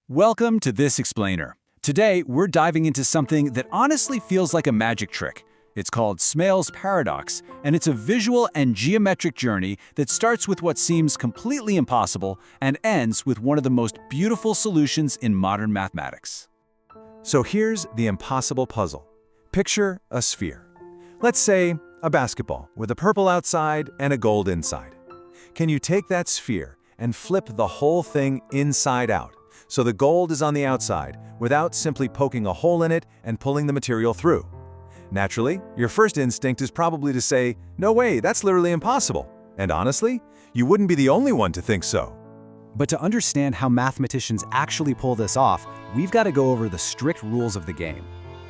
Welcome to This Explainer. Today, we're diving into something that honestly feels like a magic trick. It's called Smale's paradox, and it's a visual and geometric journey that starts with what seems completely impossible and ends with one of the most beautiful solutions in modern mathematics. So here's the impossible puzzle. Picture a sphere. Let's say a basketball with a purple outside and a gold inside. Can you take that sphere and flip the whole thing inside out, so the gold is on the outside, without simply poking a hole in it and pulling the material through? Naturally, your first instinct is probably to say, "No way, that's literally impossible." And honestly, you wouldn't be the only one to think so. But to understand how mathematicians actually pull this off, we've got to go over the strict rules of the game.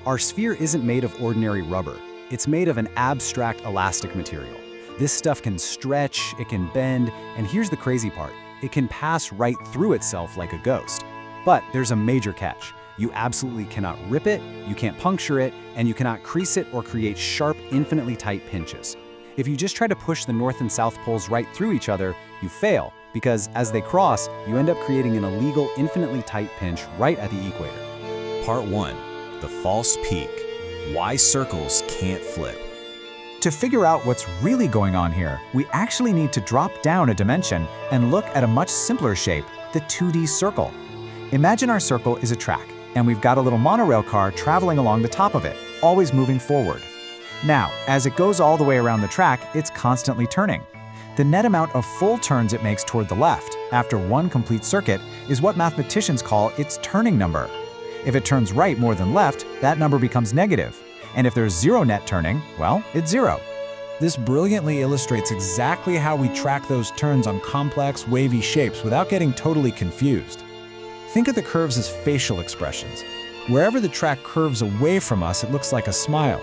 Our sphere isn't made of ordinary rubber. It's made of an abstract elastic material. This stuff can stretch, it can bend, and here's the crazy part. It can pass right through itself like a ghost. But there's a major catch. You absolutely cannot rip it, you can't puncture it, and you cannot crease it or create sharp, infinitely tight pinches. If you just try to push the north and south poles right through each other, you fail, because as they cross, you end up creating an illegal, infinitely tight pinch right at the equator. Part 1. The false peak. Why circles can't flip. To figure out what's really going on here, we actually need to drop down a dimension and look at a much simpler shape, the 2D circle. Imagine our circle is a track, and we've got a little monorail car traveling along the top of it, always moving forward. Now, as it goes all the way around the track, it's constantly turning. The net amount of full turns it makes toward the left, after one complete circuit, is what mathematicians call its turning number. If it turns right more than left, that number becomes negative. And if there's zero net turning, well, it's zero. This brilliantly illustrates exactly how we track those turns on complex, wavy shapes without getting totally confused. Think of the curves as facial expressions. Wherever the track curves away from us, it looks like a smile.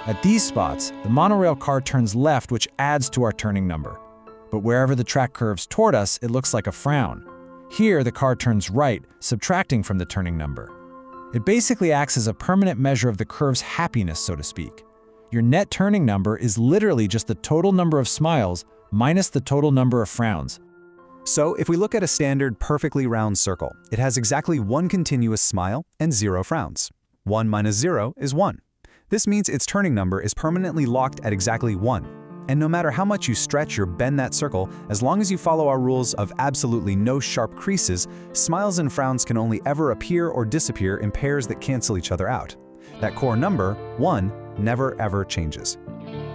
At these spots, the monorail car turns left, which adds to our turning number. But wherever the track curves toward us, it looks like a frown. Here, the car turns right, subtracting from the turning number. It basically acts as a permanent measure of the curve's happiness, so to speak. Your net turning number is literally just the total number of smiles minus the total number of frowns. So if we look at a standard perfectly round circle, it has exactly one continuous smile and zero frowns. 1 minus 0 is 1. This means its turning number is permanently locked at exactly 1. And no matter how much you stretch or bend that circle, as long as you follow our rules of absolutely no sharp creases, smiles and frowns can only ever appear or disappear in pairs that cancel each other out. That core number, 1, never ever changes.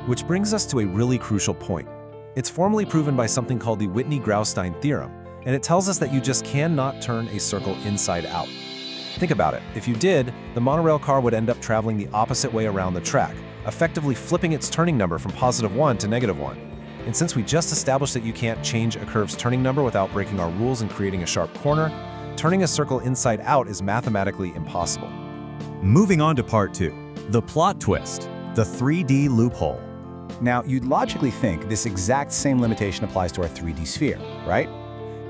Which brings us to a really crucial point. It's formally proven by something called the Whitney-Graustein theorem, and it tells us that you just cannot turn a circle inside out. Think about it. If you did, the monorail car would end up traveling the opposite way around the track, effectively flipping its turning number from +1 to -1. And since we just established that you can't change a curve's turning number without breaking our rules and creating a sharp corner, turning a circle inside out is mathematically impossible. Moving on to part 2, the plot twist, the 3D loophole. Now, you'd logically think this exact same limitation applies to our 3D sphere, right?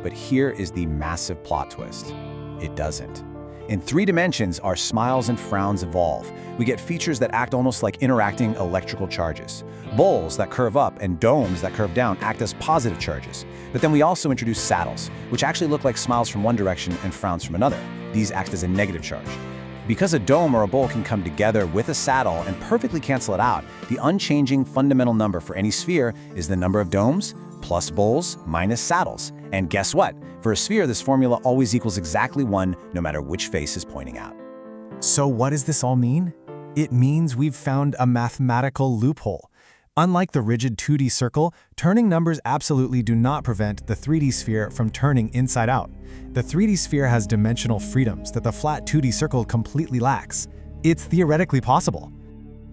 But here is the massive plot twist. It doesn't. In 3 dimensions, our smiles and frowns evolve. We get features that act almost like interacting electrical charges. Bowls that curve up and domes that curve down act as positive charges. But then we also introduce saddles, which actually look like smiles from one direction and frowns from another. These act as a negative charge. Because a dome or a bowl can come together with a saddle and perfectly cancel it out, the unchanging fundamental number for any sphere is the number of domes plus bowls minus saddles. And guess what? For a sphere, this formula always equals exactly 1, no matter which face is pointing out. So what does this all mean? It means we've found a mathematical loophole. Unlike the rigid 2D circle, turning numbers absolutely do not prevent the 3D sphere from turning inside out. The 3D sphere has dimensional freedoms that the flat 2D circle completely lacks. It's theoretically possible.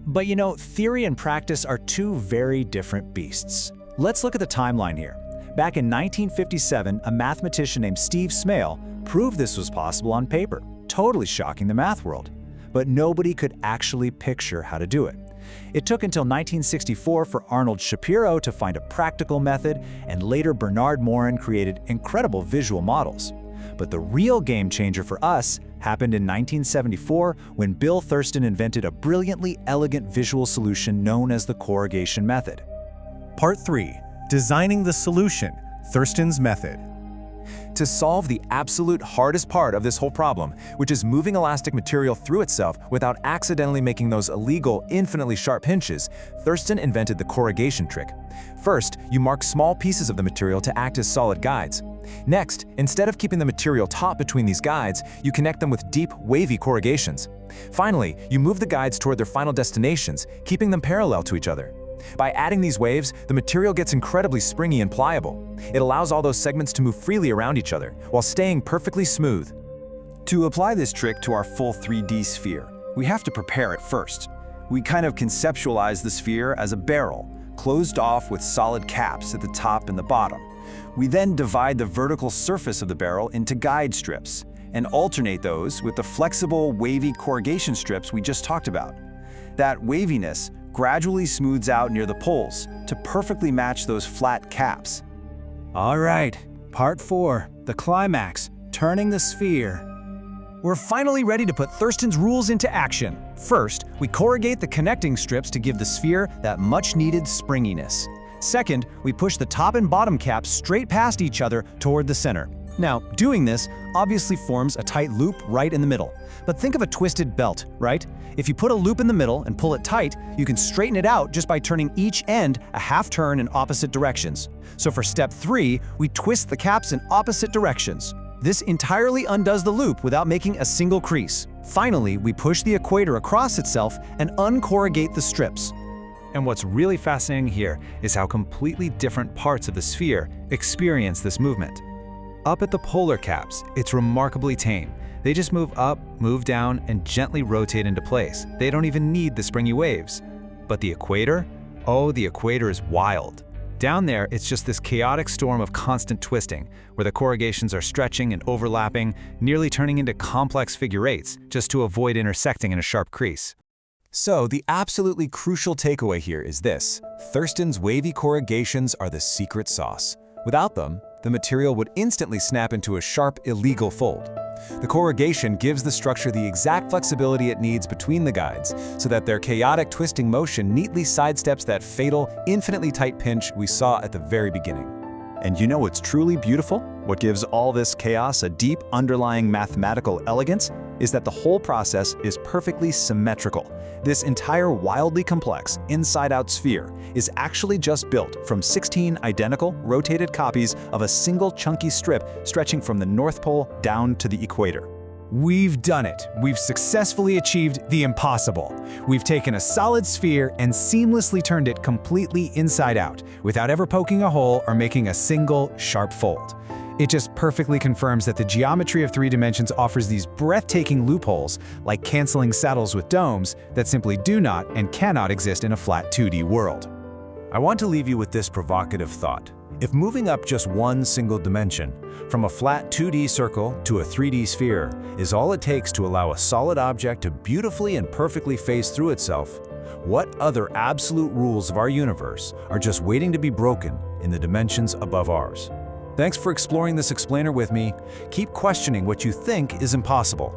But you know, theory and practice are two very different beasts. Let's look at the timeline here. Back in 1957, a mathematician named Stephen Smale proved this was possible on paper, totally shocking the math world. But nobody could actually picture how to do it. It took until 1964 for Arnold Shapiro to find a practical method, and later Bernard Morin created incredible visual models. But the real game changer for us happened in 1974 when Bill Thurston invented a brilliantly elegant visual solution known as the corrugation method. Part 3, designing the solution, Thurston's method. To solve the absolute hardest part of this whole problem, which is moving elastic material through itself without accidentally making those illegal, infinitely sharp pinches, Thurston invented the corrugation trick. First, you mark small pieces of the material to act as solid guides. Next, instead of keeping the material taut between these guides, you connect them with deep, wavy corrugations. Finally, you move the guides toward their final destinations, keeping them parallel to each other. By adding these waves, the material gets incredibly springy and pliable. It allows all those segments to move freely around each other, while staying perfectly smooth. To apply this trick to our full 3D sphere, we have to prepare it first. We kind of conceptualize the sphere as a barrel, closed off with solid caps at the top and the bottom. We then divide the vertical surface of the barrel into guide strips, and alternate those with the flexible, wavy corrugation strips we just talked about. That waviness gradually smooths out near the poles to perfectly match those flat caps. All right, part 4, the climax, turning the sphere. We're finally ready to put Thurston's rules into action. First, we corrugate the connecting strips to give the sphere that much-needed springiness. Second, we push the top and bottom caps straight past each other toward the center. Now, doing this obviously forms a tight loop right in the middle. But think of a twisted belt, right? If you put a loop in the middle and pull it tight, you can straighten it out just by turning each end a half turn in opposite directions. So for step 3, we twist the caps in opposite directions. This entirely undoes the loop without making a single crease. Finally, we push the equator across itself and uncorrugate the strips. And what's really fascinating here is how completely different parts of the sphere experience this movement. Up at the polar caps, it's remarkably tame. They just move up, move down, and gently rotate into place. They don't even need the springy waves. But the equator? Oh, the equator is wild. Down there, it's just this chaotic storm of constant twisting, where the corrugations are stretching and overlapping, nearly turning into complex figure eights, just to avoid intersecting in a sharp crease. So, the absolutely crucial takeaway here is this: Thurston's wavy corrugations are the secret sauce. Without them, the material would instantly snap into a sharp, illegal fold. The corrugation gives the structure the exact flexibility it needs between the guides, so that their chaotic twisting motion neatly sidesteps that fatal, infinitely tight pinch we saw at the very beginning. And you know what's truly beautiful? What gives all this chaos a deep underlying mathematical elegance is that the whole process is perfectly symmetrical. This entire wildly complex, inside-out sphere is actually just built from 16 identical, rotated copies of a single chunky strip stretching from the North Pole down to the equator. We've done it. We've successfully achieved the impossible. We've taken a solid sphere and seamlessly turned it completely inside out, without ever poking a hole or making a single sharp fold. It just perfectly confirms that the geometry of 3 dimensions offers these breathtaking loopholes, like canceling saddles with domes, that simply do not and cannot exist in a flat 2D world. I want to leave you with this provocative thought. If moving up just one single dimension, from a flat 2D circle to a 3D sphere, is all it takes to allow a solid object to beautifully and perfectly phase through itself, what other absolute rules of our universe are just waiting to be broken in the dimensions above ours? Thanks for exploring this explainer with me. Keep questioning what you think is impossible.